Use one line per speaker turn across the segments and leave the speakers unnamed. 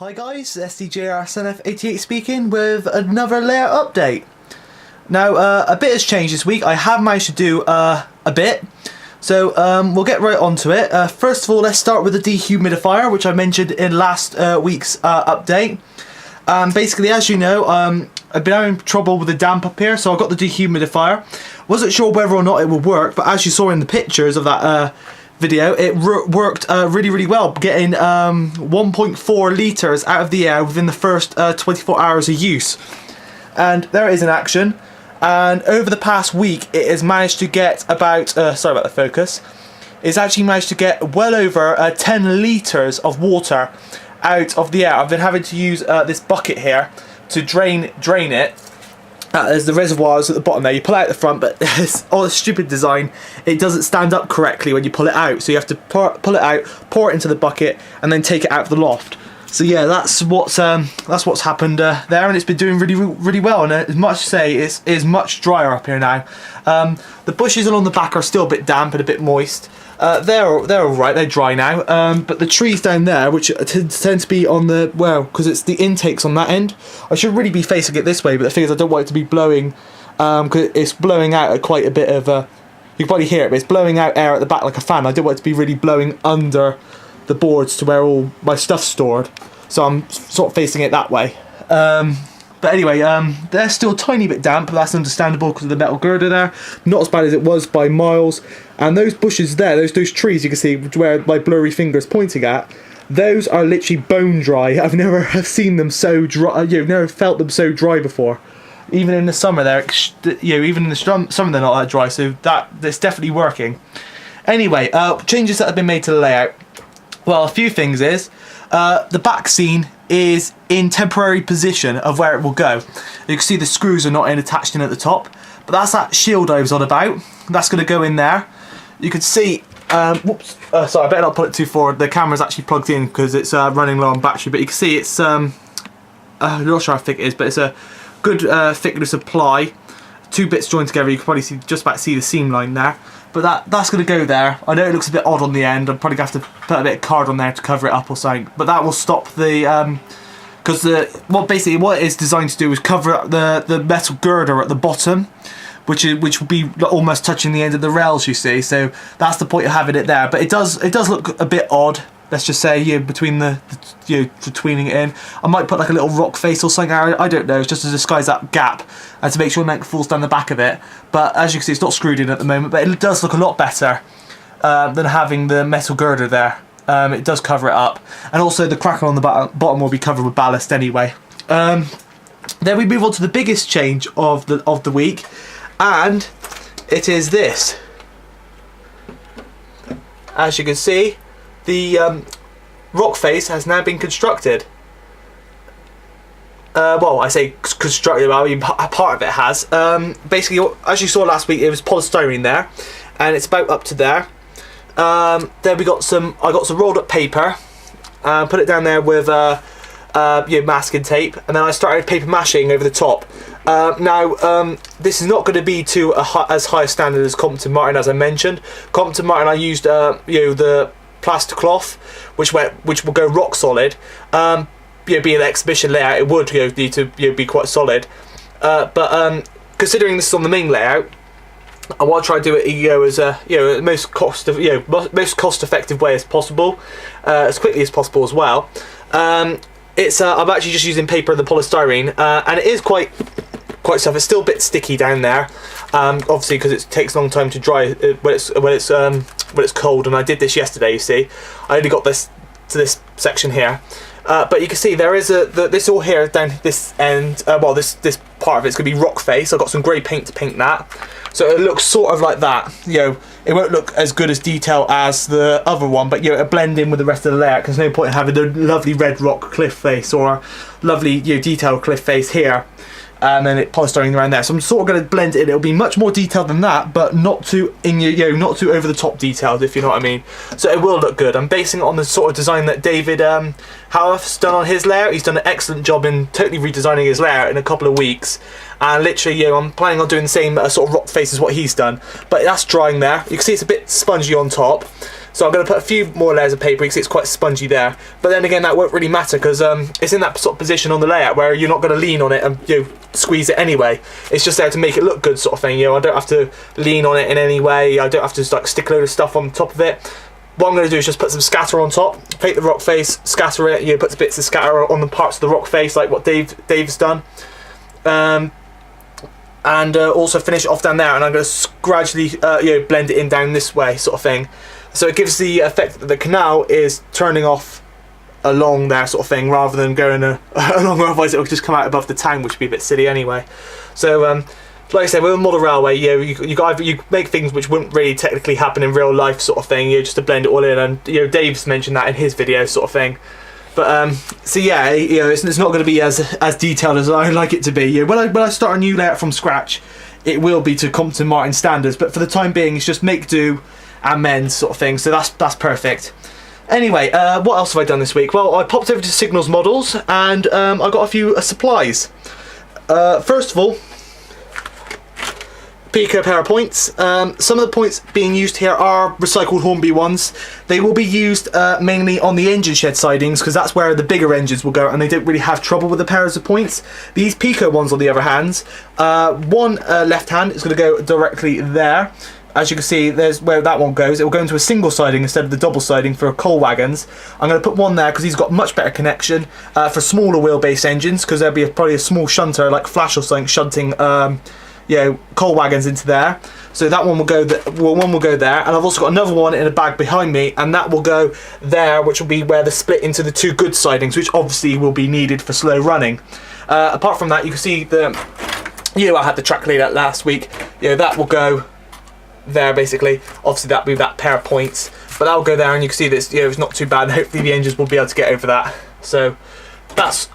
Hi guys, SDJRSNF88 speaking with another layout update. Now a bit has changed this week. I have managed to do a bit, so we'll get right onto it. First of all, let's start with the dehumidifier, which I mentioned in last week's update. Basically, as you know, I've been having trouble with the damp up here, so I got the dehumidifier. Wasn't sure whether or not it would work, but as you saw in the pictures of that video, it worked really well, getting 1.4 litres out of the air within the first 24 hours of use. And there it is in action. And over the past week, it has managed to get about, sorry about the focus, it's actually managed to get well over 10 litres of water out of the air. I've been having to use this bucket here to drain it. There's the reservoirs at the bottom there. You pull out the front, but it's all a stupid design. It doesn't stand up correctly when you pull it out, so you have to pull it out, pour it into the bucket, and then take it out of the loft. So yeah, that's what's happened there, and it's been doing really well. And as much to say, it is much drier up here now. The bushes along the back are still a bit damp and a bit moist. They're all right. They're dry now. But the trees down there, which tend to be on the, well, because it's the intakes on that end. I should really be facing it this way, but the thing is, I don't want it to be blowing, because it's blowing out at quite a bit of. You can probably hear it, but it's blowing out air at the back like a fan. I don't want it to be really blowing under the boards to where all my stuff's stored. So I'm sort of facing it that way. But anyway, they're still a tiny bit damp, but that's understandable because of the metal girder there. Not as bad as it was by miles. And those bushes there, those trees you can see where my blurry finger's pointing at, those are literally bone dry. I've never seen them so dry. Never felt them so dry before. Even in the summer, even in the summer they're not that dry. So that's definitely working. Anyway, changes that have been made to the layout. Well, a few things is the Backscene is in temporary position of where it will go. You can see the screws are not attached in at the top, but that's that shield I was on about. That's going to go in there. You can see, whoops, sorry, I better not put it too forward. The camera's actually plugged in because it's running low on battery, but you can see it's, I'm not sure how thick it is, but it's a good thickness of ply. Two bits joined together. You can probably just about see the seam line there. But that's going to go there. I know it looks a bit odd on the end. I'm probably going to have to put a bit of card on there to cover it up or something. But that will stop the, because what it is designed to do is cover up the metal girder at the bottom, which will be almost touching the end of the rails, you see. So that's the point of having it there. But it does look a bit odd. Let's just say, between tweening it in. I might put like a little rock face or something. I don't know. It's just to disguise that gap and to make sure nothing falls down the back of it. But as you can see, it's not screwed in at the moment. But it does look a lot better than having the metal girder there. It does cover it up, and also the crackle on the bottom will be covered with ballast anyway. Then we move on to the biggest change of the week, and it is this. As you can see, the rock face has now been constructed. Well, I say constructed, I mean part of it has. Basically, as you saw last week, it was polystyrene there, and it's about up to there. Then I got some rolled up paper, put it down there with masking tape, and then I started paper mashing over the top. Now, this is not going to be to as high a standard as Compton Martin, as I mentioned. Compton Martin, I used the plaster clough, which will go rock solid. Being an exhibition layout, it would need to be quite solid. But considering this is on the main layout, I want to try and do it as a most cost effective way as possible, as quickly as possible as well. I'm actually just using paper and the polystyrene, and it is quite tough. It's still a bit sticky down there, obviously because it takes a long time to dry when it's cold. And I did this yesterday. You see, I only got this to this section here, but you can see there is this all here down this end. Well, this part of it's gonna be rock face. I've got some grey paint to paint that, so it looks sort of like that. It won't look as good as detail as the other one, but it'll blend in with the rest of the layout. Because there's no point in having a lovely red rock cliff face or a lovely detailed cliff face here, and then it polystyrene around there. So I'm sort of going to blend it in. It'll be much more detailed than that, but not too not too over the top detailed, if you know what I mean. So it will look good. I'm basing it on the sort of design that David Howarth's done on his layout. He's done an excellent job in totally redesigning his layout in a couple of weeks, and literally I'm planning on doing the same sort of rock face as what he's done. But that's drying there. You can see it's a bit spongy on top.
So I'm going to put a few more layers of paper because it's quite spongy there. But then again, that won't really matter because it's in that sort of position on the layout where you're not going to lean on it and squeeze it anyway. It's just there to make it look good, sort of thing. I don't have to lean on it in any way. I don't have to like stick a load of stuff on top of it. What I'm going to do is just put some scatter on top, paint the rock face, scatter it. Put bits of scatter on the parts of the rock face, like what Dave's done. And also finish it off down there, and I'm going to gradually blend it in down this way, sort of thing. So it gives the effect that the canal is turning off along there, sort of thing, rather than going along, otherwise it will just come out above the town, which would be a bit silly anyway. So like I said, with a model railway, you make things which wouldn't really technically happen in real life, sort of thing, just to blend it all in. And Dave's mentioned that in his video, sort of thing. But so yeah, it's not going to be as detailed as I like it to be. When I start a new layout from scratch, it will be to Compton Martin standards. But for the time being, it's just make do and mend, sort of thing. So that's perfect. Anyway, what else have I done this week? Well, I popped over to Signals Models and I got a few supplies. First of all, Pico pair of points. Some of the points being used here are recycled Hornby ones. They will be used mainly on the engine shed sidings because that's where the bigger engines will go, and they don't really have trouble with the pairs of points. These Pico ones, on the other hand, one left hand is going to go directly there. As you can see, there's where that one goes. It will go into a single siding instead of the double siding for coal wagons. I'm going to put one there because he's got much better connection for smaller wheelbase engines, because there'll be probably a small shunter like Flash or something shunting coal wagons into there. So that one will go one will go there, and I've also got another one in a bag behind me, and that will go there, which will be where the split into the two goods sidings, which obviously will be needed for slow running. Apart from that, you can see I had the track laid out last week. That will go there basically. Obviously that will be that pair of points, but that will go there, and you can see this. It's not too bad, and hopefully the engines will be able to get over that. So that's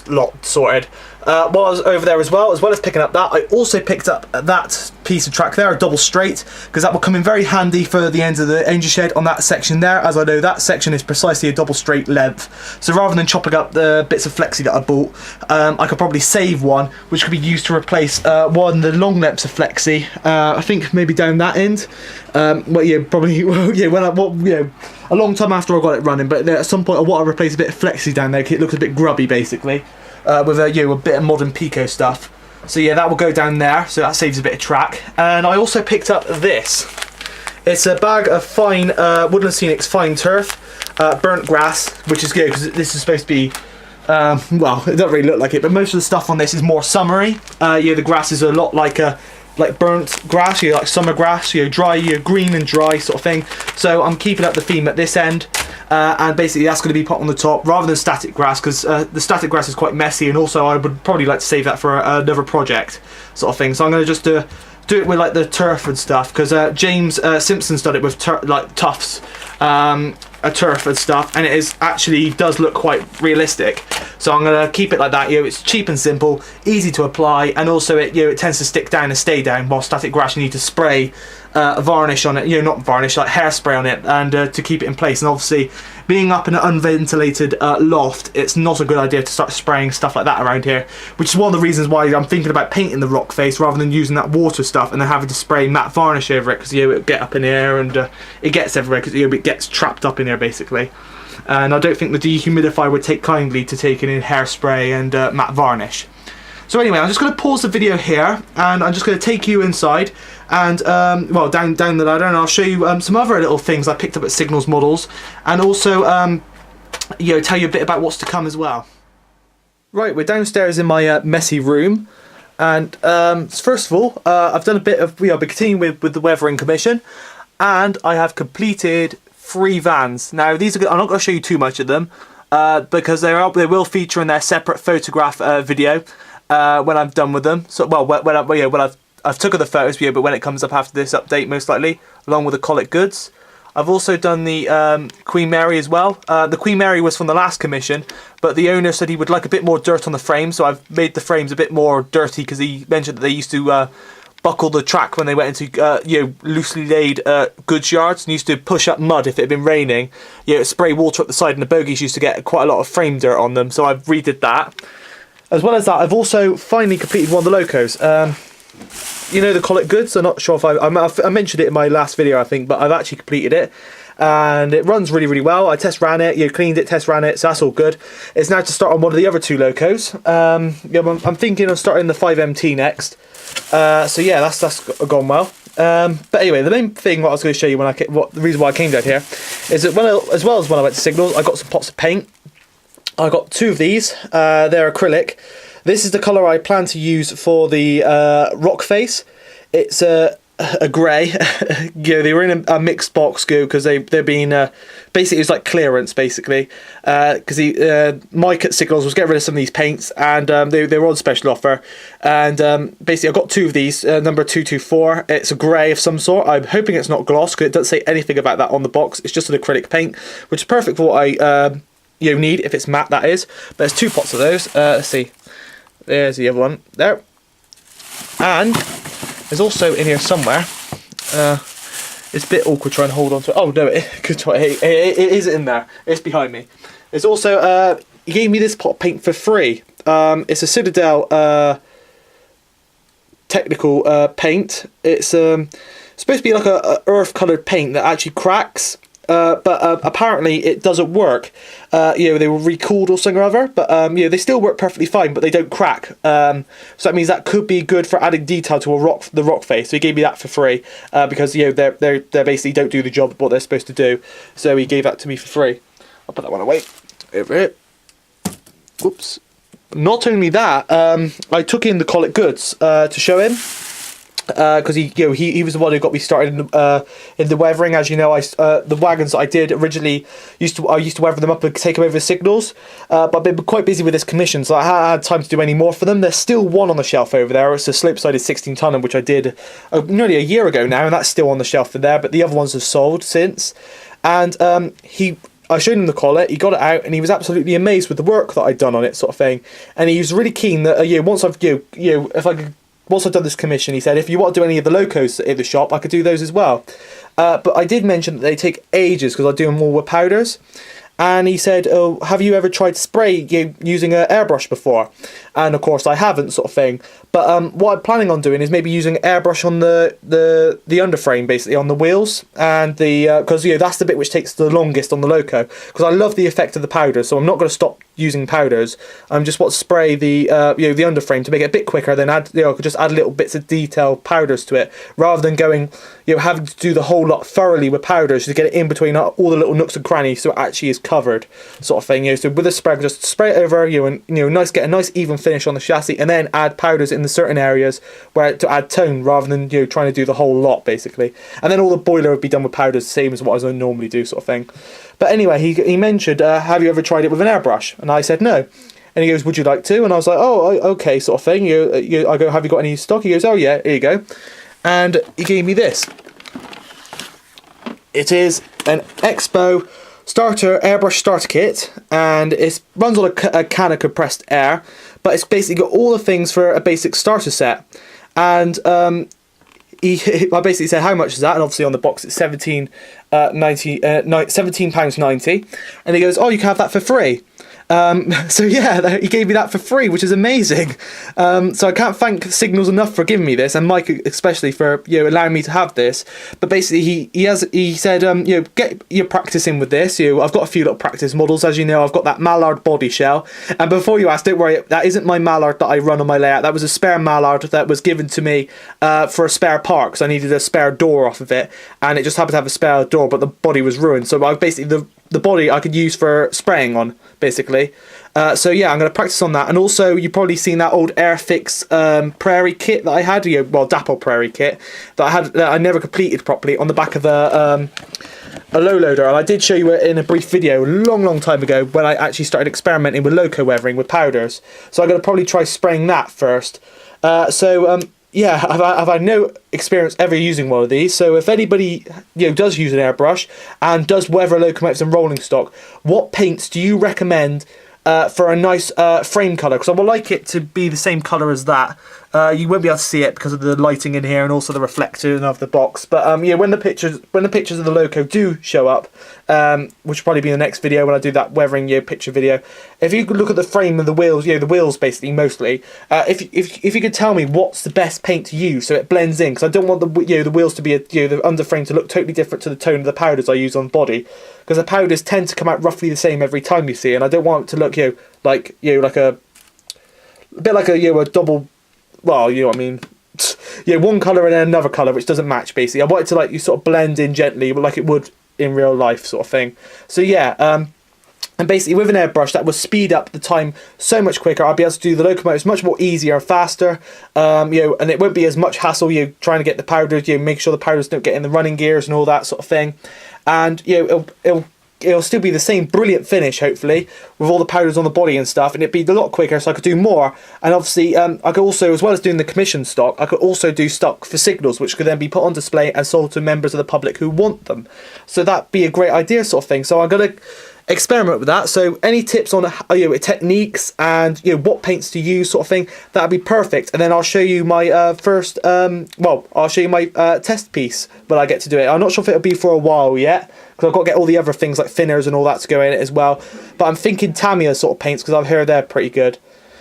lot sorted. While I was over there as well as picking up that, I also picked up that piece of track there, a double straight, because that will come in very handy for the ends of the engine shed on that section there, as I know that section is precisely a double straight length. So rather than chopping up the bits of flexi that I bought, I could probably save one, which could be used to replace one of the long lengths of flexi. I think maybe down that end. Probably a long time after I got it running, but at some point I want to replace a bit of flexi down there because it looks a bit grubby basically, with a bit of modern Pico stuff. So yeah, that will go down there, so that saves a bit of track. And I also picked up this. It's a bag of fine Woodland Scenics fine turf, burnt grass, which is good because this is supposed to be well, it doesn't really look like it, but most of the stuff on this is more summery. The grass is a lot like burnt grass, like summer grass, dry, green and dry sort of thing. So I'm keeping up the theme at this end, and basically that's going to be put on the top rather than static grass, because the static grass is quite messy, and also I would probably like to save that for another project sort of thing. So I'm going to just do it with like the turf and stuff, because James Simpson's done it with tufts, a turf and stuff, and it does look quite realistic. So I'm going to keep it like that. It's cheap and simple, easy to apply, and also it tends to stick down and stay down, while static grass you need to spray varnish on it, not varnish, like hairspray on it, and to keep it in place. And obviously being up in an unventilated loft, it's not a good idea to start spraying stuff like that around here, which is one of the reasons why I'm thinking about painting the rock face rather than using that water stuff and then having to spray matte varnish over it, because it'll get up in the air and it gets everywhere, because it gets trapped up in there basically. And I don't think the dehumidifier would take kindly to taking in hairspray and matte varnish. So anyway, I'm just going to pause the video here, and I'm just going to take you inside and down the ladder, and I'll show you some other little things I picked up at Signals Models, and also tell you a bit about what's to come as well. Right, we're downstairs in my messy room, and first of all, I've done a bit of I've been continuing with the weathering commission, and I have completed 3 vans. Now these are I'm not going to show you too much of them because they will feature in their separate photograph video when I'm done with them. So when I've took the photos, but when it comes up after this update, most likely, along with the Colic goods. I've also done the Queen Mary as well. The Queen Mary was from the last commission, but the owner said he would like a bit more dirt on the frame, so I've made the frames a bit more dirty, because he mentioned that they used to buckle the track when they went into loosely laid goods yards, and used to push up mud if it had been raining. Spray water up the side, and the bogies used to get quite a lot of frame dirt on them, so I've redid that. As well as that, I've also finally completed one of the locos.
you know the Call It Goods. I'm not sure if I mentioned it in my last video, I think, but I've actually completed it. And it runs really, really well. I test ran it, cleaned it, test ran it, so that's all good. It's now to start on one of the other two locos. I'm thinking of starting the 5MT next. So yeah, that's gone well. But anyway, the main thing what I was going to show you the reason why I came down here is that as well as when I went to Signals, I got some pots of paint. I got 2 of these. They're acrylic. This is the colour I plan to use for the rock face. It's a grey. They were in a mixed box because they're being basically it was like clearance basically because Mike at Signals was getting rid of some of these paints and they were on special offer, and basically I got 2 of these, number 224. It's a grey of some sort. I'm hoping it's not gloss because it doesn't say anything about that on the box. It's just an acrylic paint, which is perfect for what I need if it's matte, that is. But there's 2 pots of those. Let's see, there's the other one there, and there's also in here somewhere. It's a bit awkward trying to hold on to it. Oh no, it is in there. It's behind me. There's also he gave me this pot of paint for free. It's a Citadel technical paint. It's supposed to be like a earth coloured paint that actually cracks. But apparently it doesn't work. They were recooled or something or other, but they still work perfectly fine, but they don't crack. So that means that could be good for adding detail to the rock face. So he gave me that for free because they basically don't do the job of what they're supposed to do. So he gave that to me for free. I'll put that one away over here. Whoops. Not only that, I took in the Call It Goods to show him. Because he was the one who got me started in the weathering. As you know, the wagons that I did originally I used to weather them up and take them over the Signals. But I've been quite busy with this commission, so I haven't had time to do any more for them. There's still one on the shelf over there. It's a slope-sided 16-tonner, which I did nearly a year ago now, and that's still on the shelf in there. But the other ones have sold since. And I showed him the collar, he got it out, and he was absolutely amazed with the work that I'd done on it, sort of thing. And he was really keen that once I've done this commission, he said, if you want to do any of the locos in the shop, I could do those as well. But I did mention that they take ages because I do them all with powders. And he said, oh, have you ever tried to spray using an airbrush before? And of course I haven't, sort of thing. But what I'm planning on doing is maybe using airbrush on the underframe, basically, on the wheels. And because that's the bit which takes the longest on the loco. Because I love the effect of the powder, so I'm not going to stop using powders. I'm just want to spray the underframe to make it a bit quicker. Then just add little bits of detail powders to it, rather than going having to do the whole lot thoroughly with powders to get it in between all the little nooks and crannies, so it actually is covered, sort of thing. So with a spray, just spray it over, and get a nice even finish on the chassis, and then add powders in the certain areas where to add tone, rather than trying to do the whole lot basically. And then all the boiler would be done with powders, same as what I normally do, sort of thing. But anyway, he mentioned, have you ever tried it with an airbrush? And I said no. And he goes, would you like to? And I was like, oh, okay, sort of thing. I go, have you got any stock? He goes, oh yeah, here you go. And he gave me this. It is an Expo airbrush starter kit, and it runs on a can of compressed air, but it's basically got all the things for a basic starter set. And I basically said, how much is that? And obviously on the box it's £17.90, and he goes, oh, you can have that for free. So yeah, he gave me that for free, which is amazing. So I can't thank Signals enough for giving me this, and Mike especially for allowing me to have this. But basically, he said get your practice in with this. I've got a few little practice models, as you know. I've got that Mallard body shell, and before you ask, don't worry, that isn't my Mallard that I run on my layout. That was a spare Mallard that was given to me for a spare part, because I needed a spare door off of it, and it just happened to have a spare door, but the body was ruined. So I basically the body I could use for spraying on, basically. So yeah, I'm going to practice on that. And also, you've probably seen that old Airfix Prairie kit that I had, Dapple Prairie kit that I had, that I never completed properly, on the back of a low loader. And I did show you it in a brief video a long time ago, when I actually started experimenting with loco weathering with powders. So I'm going to probably try spraying that first. Yeah, I've had no experience ever using one of these, so if anybody does use an airbrush and does weather locomotives and rolling stock, what paints do you recommend for a nice frame colour? Because I would like it to be the same colour as that,
You won't be able to see it because of the lighting in here and also the reflection of the box. But yeah, when the pictures of the logo do show up, which will probably be in the next video when I do that weathering picture video. If you could look at the frame and the wheels, the wheels basically mostly. If you could tell me what's the best paint to use so it blends in, because I don't want the wheels to be the underframe to look totally different to the tone of the powders I use on body, because the powders tend to come out roughly the same every time you see, and I don't want it to look like a bit like a double. Well, you know what I mean. One colour and then another colour which doesn't match basically. I want it to like you sort of blend in gently, but like it would in real life sort of thing. So yeah, and basically with an airbrush that will speed up the time so much quicker. I'll be able to do the locomotives much more easier and faster. And it won't be as much hassle trying to get the powders, make sure the powders don't get in the running gears and all that sort of thing. And it'll still be the same brilliant finish, hopefully, with all the powders on the body and stuff, and it'd be a lot quicker, so I could do more. And obviously, I could also, as well as doing the commission stock, I could also do stock for signals, which could then be put on display and sold to members of the public who want them. So that'd be a great idea sort of thing. So I'm going to experiment with that. So any tips on techniques and what paints to use sort of thing, that'd be perfect. And then I'll show you my I'll show you my test piece when I get to do it. I'm not sure if it'll be for a while yet, because I've got to get all the other things like thinners and all that to go in it as well. But I'm thinking Tamiya sort of paints, because I've heard they're pretty good.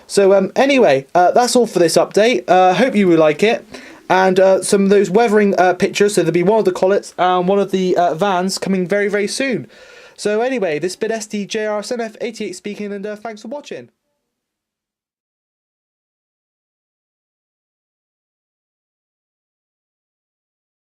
So anyway, that's all for this update. Hope you will like it. And some of those weathering pictures, so there'll be one of the collets and one of the vans coming very, very soon. So anyway, this has been SDJRSNF88 speaking, and thanks for watching.